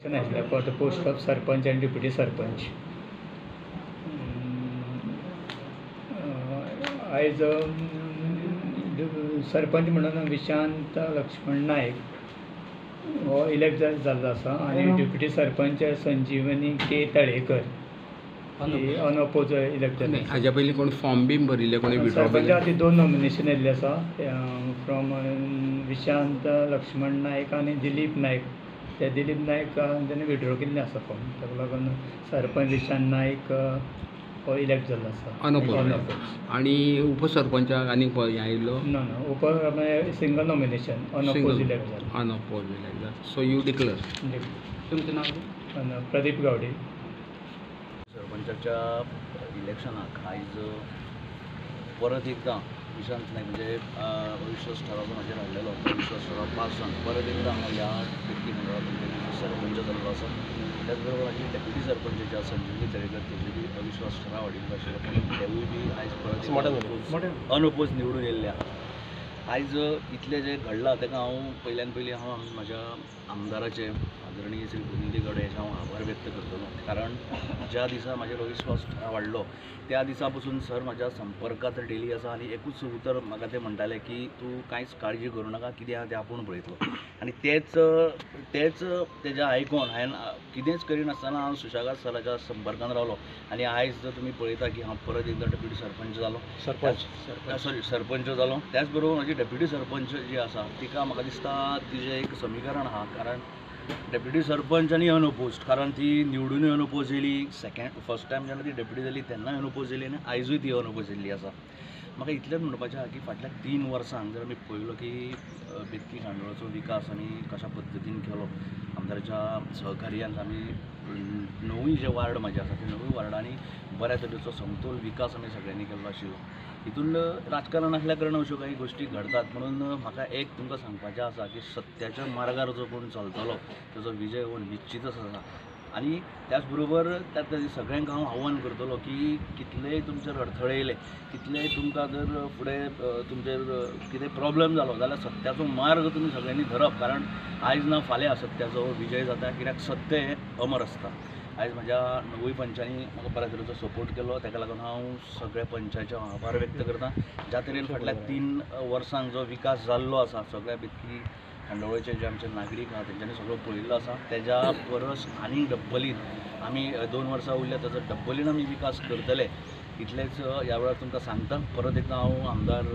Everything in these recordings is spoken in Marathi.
For the post of Sarpanch and Deputy Sarpanch. आयज सरपंच म्हणून विशांत लक्ष्मण नायक हो इलेक्ट जाल्लो आसा आनी डेप्युटी सरपंच संजीवनी के तळेकर अनअपोज इलेक्ट जाल्ले. हाज्या पयलीं कोण फॉर्म बी भरिल्ले कोणी विड्रॉ सरपंचा खातीर 2 नॉमिनेशन येल्ले आसा फ्रॉम विशांत लक्ष्मण नायक आनी दिलीप नायक. ते दिलीप नायक तेणें विड्रॉ केल्ले आसा फॉर्म, ताका लागून सरपंच विशांत नायक हो इलेक्ट जाल्लो आसा अनअपोज. आनी उपसरपंचाक आनी हें आयिल्लो उप सिंगल नॉमिनेशन अनअपोज इलेक्ट जालो. अनअपोज इलेक्ट जालो. So you declare. तुमचें नांव? प्रदीप गावडे. सरपंचाच्या इलेक्शनाक आयज परत एकदां विशांत नायक म्हणजे अविश्वास थारावचो म्हाजेर हाडलेलो अविश्वास थाराव पास जावन परत एकदां हांव ह्या व्यक्ती मंडळांत सरपंच जाल्लो आसा. त्याच बरोबर हाजी डेप्युटी सरपंच जे संजीवनी तळेकर तेजे बी अविश्वास थाराव हाडिल्लो आशिल्लो पूण तेवूय बी आयज परत अनअपोज निवडून येयल्ल्या. आयज इतलें जें घडलां ताका हांव पयल्यान पयलीं म्हाज्या आमदाराचे आदरणीय श्री गोविंद गावडे हाचे हांव आभार व्यक्त करतलो. कारण ज्या दिसा म्हाजेर अविश्वास थाराव हाडलो त्या दिसा पसून सर म्हाज्या संपर्कांत डेली आसा आनी एकूच उतर म्हाका ते म्हणटाले की तूं कांयच काळजी करूं नाका, कितें आहा तें आपूण पळयतलो. आनी तेच तेजें आयकून हांवें कितेंच करिनासतना हांव सुशेगाद सराच्या संपर्कांत रावलो. आनी आयज जर तुमी पळयता की हांव परत एकदां डेप्युटी सरपंच जालो. सरपंच जालो. त्याच बरोबर म्हाजी डेप्युटी सरपंच जी आसा तिका म्हाका दिसता तिजें एक समीकरण आहा. कारण डेप्युटी सरपंच आनी अनअपोज, कारण ती निवडूनय अनअपोज येयली. फर्स्ट टायम जेन्ना ती डेप्युटी जाली तेन्नाय अनअपोज येयली आनी आयजूय ती अनअपोज येयल्ली आसा. म्हाका इतलेंच म्हणपाचें आहा की फाटल्या 3 वर्सांक जर आमी पळयलो की बेतकी खांडोळाचो विकास आमी कशा पद्दतीन केलो. आमदाराच्या सहकार्यान आमी 9 जे वार्ड म्हाजे आसा ते 9 वार्डांनी बऱ्या तरेचो समतोल विकास आमी सगळ्यांनी केल्लो आशिल्लो. हितून राजकारण आसल्या कारणान अश्यो काही गोश्टी घडटात. म्हणून म्हाका एक तुमकां सांगपाचें आसा की सत्याच्या मार्गार जो कोण चलतलो ताचो विजय हो निश्चितच आसा. आनी त्याच बरोबर सगळ्यांक हांव आव्हान करतलो की कितलेय तुमचेर अडथळे येयले, कितलेय तुमकां जर फुडें तुमचेर कितें प्रॉब्लेम जालो जाल्यार सत्याचो मार्ग तुमी सगळ्यांनी धरप. कारण आयज ना फाल्यां सत्याचो विजय जाता. कित्याक सत्य हें अमर आसता. आयज म्हाज्या 9 पंचांनी म्हाका बऱ्या तरेचो सपोर्ट केलो, ताका लागून हांव सगळ्या पंचांचे आभार व्यक्त करतां. ज्या तरेन फाटल्या 3 वर्सांक जो विकास जाल्लो आसा सगळ्या बेतकी खांडोळेचे जे आमचे नागरीक आहा तेंच्यांनी सगळो पळयल्लो आसा. तेज्या परस आनीक डब्बलीन आमी 2 वर्सां उरल्या ताचो डब्बलीन आमी विकास करतले इतलेंच ह्या वेळार तुमकां सांगता. परत एकदां हांव आमदार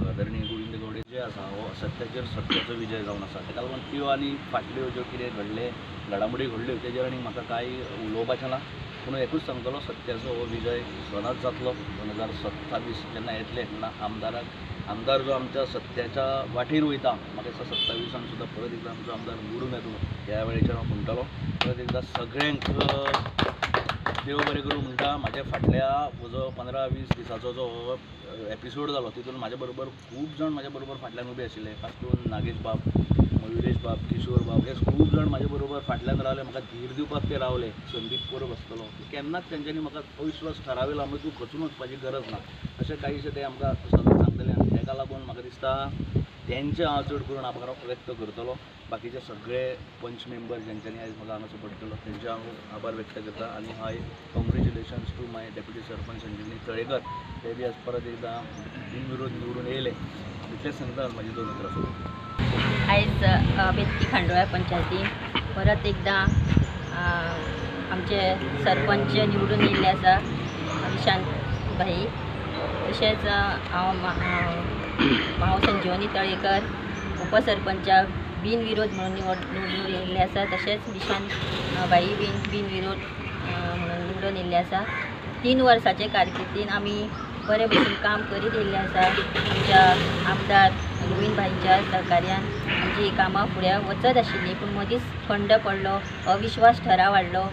आदरणीय गोविंद गावडे जे आसा हो सत्याचेर सत्याचो विजय जावन आसा. ताका लागून त्यो आनी फाटल्यो ज्यो कितें घडले घडामोडी घडल्यो तेजेर आनी म्हाका कांय उलोवपाचें ना. पूण एकूच सांगतलो सत्याचो हो विजय सदांच जातलो. 2027 जेन्ना येतले तेन्ना आमदार जो आमच्या सत्याच्या वाटेर वयता म्हाका दिसता 27 सुद्दां परत एकदां आमचो आमदार निवडून येतलो. ह्या वेळेचेर हांव म्हणटलो परत एकदां सगळ्यांक देव बरें करूं म्हणटा. म्हाज्या फाटल्या जो 15-20 दिसाचो जो एपिसोड जालो तितून म्हाज्या बरोबर खूब जाण म्हाज्या बरोबर फाटल्यान उबे आशिल्ले. खास करून नागेश बाब, मयुरेश बाब, किशोर बाब हे खूब जाण म्हाज्या बरोबर फाटल्यान रावले. म्हाका धीर दिवपाक ते रावले. संदीप कोरब आसतलो केन्नाच तेंच्यांनी म्हाका अविश्वास थारावेलो आमी तूं खचून वचपाची गरज ना अशें कांयशे ते आमकां सदांच सांगतले. आनी ताका लागून म्हाका दिसता तेंचे हांव चड करून आभार व्यक्त करतलो. बाकीचे सगळे पंच मेंबर जेंच्यांनी आयज म्हाका हांगा सपोर्ट केलो तेंचे हांव आभार व्यक्त करता. आनी hi congratulations to my deputy sarpanch Sanjivani Talekar. ते बी आज परत एकदां बिनविरोध निवडून येयले. इतलेंच सांगता म्हाजी 2 उतरां सोडून. आयज बेतकी खांडोळा पंचायतीन परत एकदां आमचे सरपंच निवडून येयल्ले आसा विशांत भाई. तशेंच हांव संजीवनी तळेकर उपसरपंचाक बिनविरोध म्हणून निवडून येयल्ले आसा. तशेंच विशांत भाई बिनविरोध म्हणून निवडून येयल्ले आसा. 3 वर्साचे कारकिर्दीन आमी बरे भशेन काम करीत येयल्ले आसा. आमच्या आमदार गोविंद भाईच्या सहकार्यान आमची कामां फुडें वचत आशिल्लीं. पूण मदींच खंड पडलो, अविश्वास थाराव हाडलो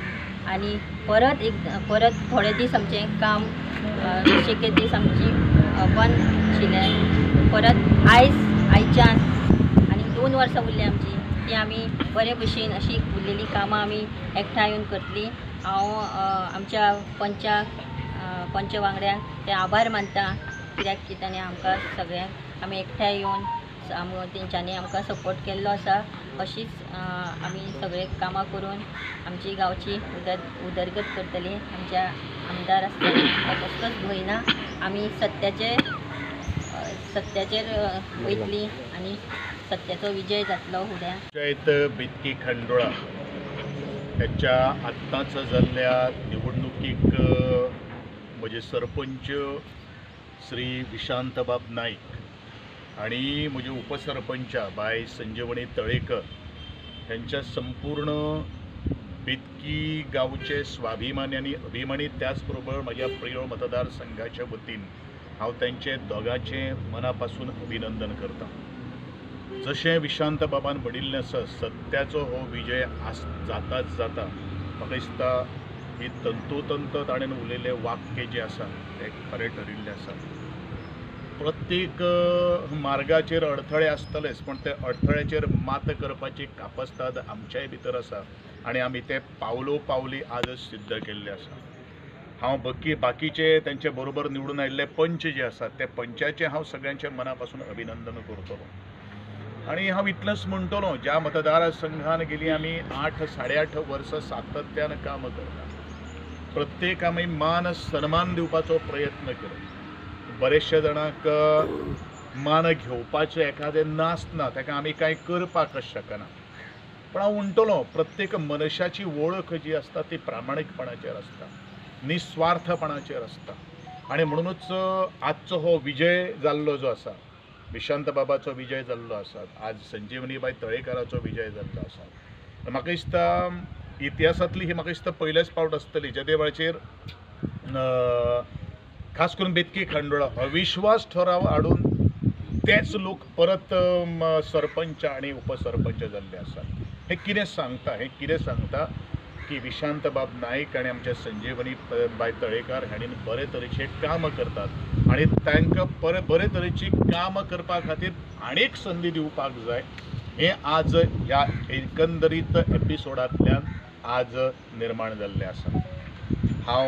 आनी परत थोडे दीस आमचें काम शेके दीस आमची बंद आशिल्लें. परत आयच्यान आनी 2 वर्सां उरली आमची ती आमी बरे भशेन अशी उरलेलीं कामां आमी एकठांय येवन करतलीं. हांव आमच्या पंच वांगड्यांक ते आभार मानता. कित्याक की ताणें आमकां सगळ्यांक आमी एकठांय येवन तेंच्यांनी आमकां सपोर्ट केल्लो आसा. अशीच आमी सगळे कामां करून आमची गांवची उदरगत करतली. आमच्या आमदार आसतना कसलोच भंय ना. आमी सत्याचेर वयतली आनी सत्याचो विजय जातलो फुडें. पंचायत बितकी खंडोळा ह्याच्या आत्ताच जाल्ल्या निवडणुकीक म्हजे सरपंच श्री विशांतबाब नाईक आणि म्हजे उपसरपंच बाय संजीवनी तळेकर ह्यांच्या संपूर्ण बितकी गांवचे स्वाभिमानी आणि अभिमानी त्याचबरोबर माझ्या प्रिय मतदारसंघाच्या वतीन हांव त्यांचे दोगांचे मनापासून अभिनंदन करता. जशें विशांत बाबान म्हणिल्लें आसा, सत्याचो हो विजय जाताच जाता. म्हाका दिसता ही तंतोतंत ताणें उलयल्लें वाक्य जें आसा तें खरें ठरिल्लें आसा. प्रत्येक मार्गाचेर अडथळे आसतलेच, पण ते अडथळ्याचेर मात करपाची कापस्ताद आमच्याय भितर आसा आनी आमी ते पावलो पावली आजच सिद्ध केल्ले आसा. हांव बाकीचे त्यांचे बरोबर निवडून आयिल्ले पंच जे आसात त्या पंचाचे हांव सगळ्यांचे मनापासून अभिनंदन करतलो. आणि हांव इतलेंच म्हणटलो, ज्या मतदारसंघान गेली आमी 8-8.5 वर्सां सातत्यान काम करता. प्रत्येक आमी मान सन्मान दिवपाचो प्रयत्न केलो. बरेचशे जाणांक मान घेवपाचें एखादें नासना, ताका आमी कांय करपाक शकना. पण हांव म्हणटलो, प्रत्येक मनशाची वळख जी आसता ती प्रामाणीकपणाचेर आसता, निस्वार्थपणाचेर आसता. आणि म्हणूनच आजचो हो विजय जाल्लो जो आसा, विशांत बाबाचो विजय जाल्लो आसा, आज संजीवनीबाई तळेकराचो विजय जाल्लो आसा. म्हाका दिसता इतिहासांतली ही म्हाका दिसता पयलेच फावट आसतली ज्या देवाचेर खास करून बेतकी खंडोळा अविश्वास ठराव हाडून तेच लोक परत सरपंच आणि उपसरपंच जाल्ले आसात. हे कितें सांगता की विशांत बाब नाईक आणि आमचे संजीवनी बाई तळेकर हांणी बरे तरेचे काम करतात आणि तांकां बरे तरेची काम करपा खातीर आनीक संदी दिवपाक जाय. हे आज ह्या एकंदरीत एपिसोडांतल्यान आज निर्माण जाल्लें आसा. हांव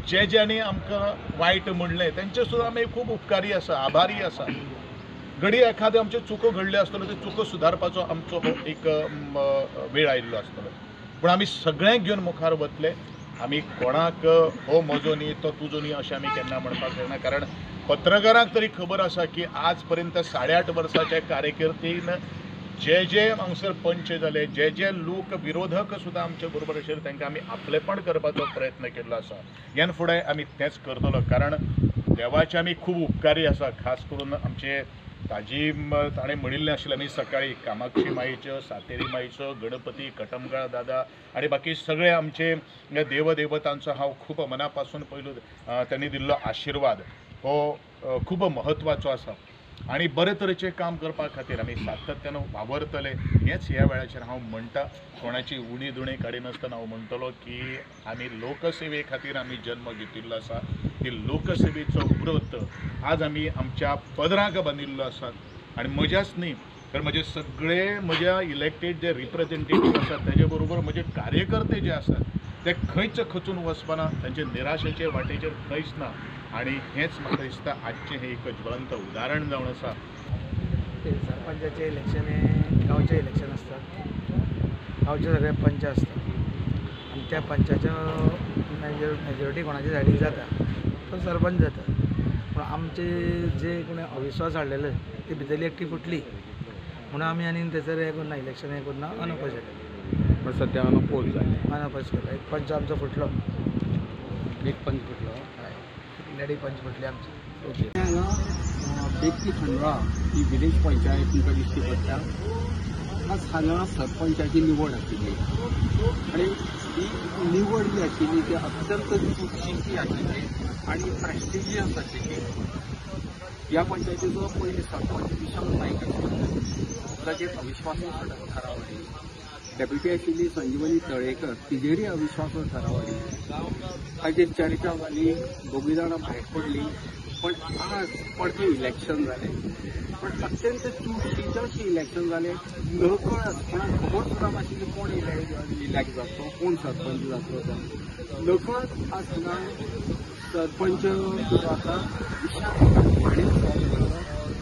ज्यांनी आमकां वायट म्हणलें तेंचे सुद्दां आमी खूब उपकारी आसा, आभारी आसा. घडी एखाद्यो आमच्यो चुको घडल्यो आसतल्यो, त्यो चुको सुदारपाचो आमचो हो एक वेळ आयिल्लो आसतलो. पण आमी सगळ्यांक घेवन मुखार वतले. आमी कोणाक हो म्हजो न्ही तो तुजो न्ही अशें आमी केन्ना म्हणपाक जायना. कारण पत्रकारांक तरी खबर आसा की आज पर्यंत 8.5 वर्साच्या कारकिर्दीन जे हांगसर पंच जाले, जे लोक विरोधक सुद्दां आमचे बरोबर आशिल्ले तांकां आमी आपलेपण करपाचो प्रयत्न केल्लो आसा. ह्यान फुडें आमी तेंच करतलो. कारण देवाचे आमी खूब उपकारी आसा. खास करून आमचे ताजी ताणें म्हणिल्लें आशिल्लें आमी सकाळी कामाक्षी माईचो, सातेरी माईचो, गणपती, कटमगाळ दादा आणि बाकी सगळे आमचे देवदेवतांचो हांव खूब मनापासून पयलू त्यांनी दिल्लो आशिर्वाद हो खूब महत्वाचो आसा. आणि बरे तरेचे काम करपा खातीर आमी सातत्यान वावरतले हेच ह्या वेळाचेर हांव म्हणटा. कोणाची उणी दुणी काडिनासतना हांव म्हणटलो की आमी लोकसेवे खातीर आमी जन्म घेतिल्लो आसा. ती लोकसेवेचो व्रत आज आमी आमच्या पदराक बांदिल्लो आसा. आनी म्हज्याच न्ही तर म्हज्या इलेक्टेड जे रिप्रेझेंटेटीव आसात तेजे बरोबर म्हजे कार्यकर्ते जे आसात ते खंयच खचून वचपाना, तांचे निराशेचे वाटेचेर खंयच ना. आणि हेच म्हाका दिसता आजचें हे एक ज्वलंत उदाहरण जावन आसा. सरपंचाचे इलेक्शन हे गांवचें इलेक्शन आसता. गांवचे सगळे पंच आसता आनी त्या पंचाचो मेजॉरिटी कोणाच्या सायडीक जाता तो सरपंच जाता. पूण आमचे जे कोणी अविश्वास हाडलेले ती भितरली एकटी फुटली म्हणून आमी आनी थंयसर हें करना, इलेक्शन हें करना, अनपोज केलें. पण सध्या अनपोज जाले, अनपोज केलो. एक पंच आमचो फुटलो, एक पंच फुटलो, लेडी पंच फुटली आमची. बेतकी खंडोळा ही विलेज पंचायत तुमकां दिश्टी पडटा. आज हांगा सरपंचाची निवड आशिल्ली आनी ही निवड जी आशिल्ली ती अत्यंत चुकीची आशिल्ली आनी प्रेस्टिजियस आशिल्ली. ह्या पंचायतीचो पयलीं सरपंच विशांत नाईक आशिल्लो, ताचेर अविश्वासू थाराव आयली. डेप्युटी आशिल्ली संजीवनी तळेकर, तिजेरय अविश्वासू थाराव आयली. ताचेर चर्चा जाली, दोगी जाणां भायर पडली. पण आज परतें इलेक्शन जालें, पण अत्यंत चुकीचें अशें इलेक्शन जालें. नकळत कोणाक खबर सुद्दां नाशिल्ली कोण इलेक्ट जातलो, कोण सरपंच जातलो तो. नकळत आज हांगा सरपंच जो आसा विशांत नाईक हाणें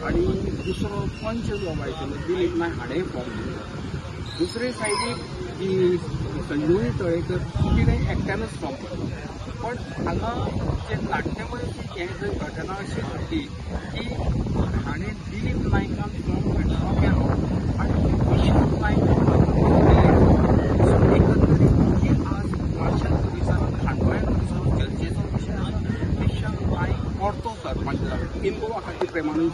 आणि दुसरो पंच जो आशिल्लो दिलीप नायक हाणेंय फॉर्म दिलो. दुसरे सायडीक जी संजीवनी तळेकर तिणें एकट्यानच फॉर्म भरलो. पण हांगा जे नाट्यमयची हें जर घटना अशी घडली की हाणें दिलीप नायकान फॉर्म विड्रॉ केलो आनी विशांत नायक एकंदरीत जी आज गोंयच्या पुलिसांत खांडोळ्यान वचून गरजेचो विशय आसा विशांत नायक परतो सरपंच जालो. इन गोवा खातीर प्रेमानूय